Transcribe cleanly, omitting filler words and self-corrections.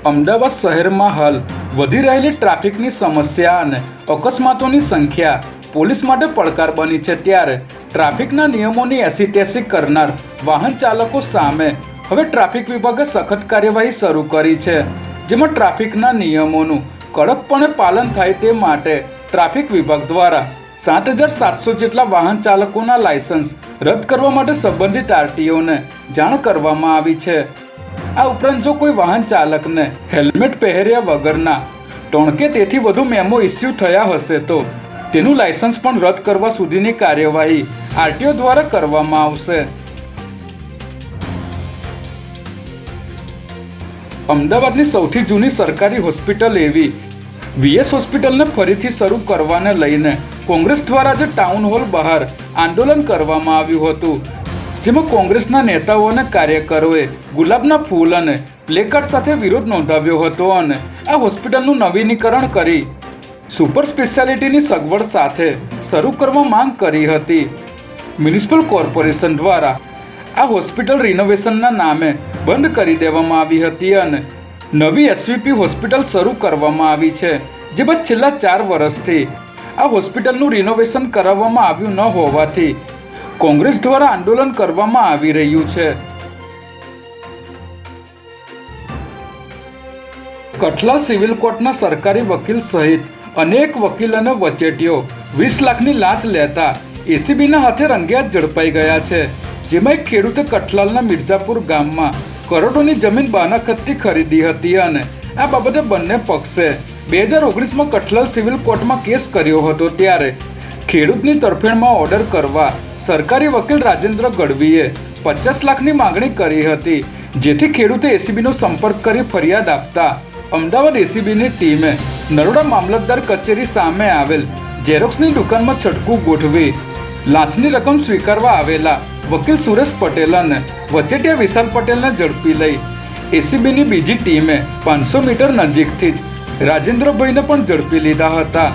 અમદાવાદ શહેરમાં હાલ વધી રહેલી ટ્રાફિકની સમસ્યા અને અકસ્માતોની સંખ્યા પોલીસ માટે પડકાર બની છે, ત્યારે ટ્રાફિકના નિયમોની એસીતેસી કરનાર વાહન ચાલકો સામે હવે ટ્રાફિક વિભાગે સખત કાર્યવાહી શરૂ કરી છે, જેમાં ટ્રાફિકના નિયમોનું કડકપણે પાલન થાય તે માટે ટ્રાફિક વિભાગ દ્વારા 7,700 જેટલા વાહન ચાલકોના લાયસન્સ રદ કરવા માટે સંબંધિત આરટીઓને જાણ કરવામાં આવી છે। આ ઉપરાંત જો કોઈ વાહન ચાલકને હેલ્મેટ પહેર્યા વગરના 3 કે તેથી વધુ મેમો ઇસ્યુ થયા હશે તો તેનું લાયસન્સ પણ રદ કરવા સુધીની કાર્યવાહી આરટીઓ દ્વારા કરવામાં આવશે। અમદાવાદની સૌથી જૂની સરકારી હોસ્પિટલ એવી વીએસ હોસ્પિટલને ફરીથી શરૂ કરવાને લઈને કોંગ્રેસ દ્વારા આજે ટાઉન હોલ બહાર આંદોલન કરવામાં આવ્યું હતું, જેમાં કોંગ્રેસના નેતાઓ અને કાર્યકરોએ ગુલાબના ફૂલ અને પ્લેકાર્ડ સાથે વિરોધ નોંધાવ્યો હતો અને આ હોસ્પિટલનું નવીનીકરણ કરી સુપર સ્પેશિયાલિટીની સગવડ સાથે શરૂ કરવા માંગ કરી હતી। મ્યુનિસિપલ કોર્પોરેશન દ્વારા આ હોસ્પિટલ રિનોવેશનના નામે બંધ કરી દેવામાં આવી હતી અને નવી એસવીપી હોસ્પિટલ શરૂ કરવામાં આવી છે, જે બાદ છેલ્લા 4 વર્ષથી આ હોસ્પિટલનું રિનોવેશન કરાવવામાં આવ્યું ન હોવાથી કોંગ્રેસ દ્વારા આંદોલન કરવામાં આવી રહ્યું છે। કઠલાલ સિવિલ કોર્ટના સરકારી વકીલ સહિત અનેક વકીલ અને વચેટીઓ 20 લાખની લાંચ લેતા એસીબીના હાથે રંગેહાથ ઝડપાઈ ગયા છે, જેમાં એક ખેડૂતે કઠલાલના મિર્જાપુર ગામમાં કરોડોની જમીન બાનાખતથી ખરીદી હતી અને આ બાબતે બંને પક્ષે 2019માં કઠલાલ સિવિલ કોર્ટમાં કેસ કર્યો હતો, ત્યારે ખેડૂતની તરફેણમાં ઓર્ડર કરવા સરકારી વકીલ રાજેન્દ્ર ગઢવીએ 50 લાખની માંગણી કરી હતી, જેથી ખેડૂતે એસીબીનો સંપર્ક કરી ફરિયાદ આપતા અમદાવાદ એસીબીની ટીમે નરોડા મામલતદાર કચેરી સામે આવેલ ઝેરોક્સની દુકાનમાં છટકું ગોઠવી લાંચની રકમ સ્વીકારવા આવેલા વકીલ સુરેશ પટેલ અને વચેટિયા વિશાલ પટેલને ઝડપી લઈ એસીબીની બીજી ટીમે 500 મીટર નજીકથી જ રાજેન્દ્રભાઈને પણ ઝડપી લીધા હતા।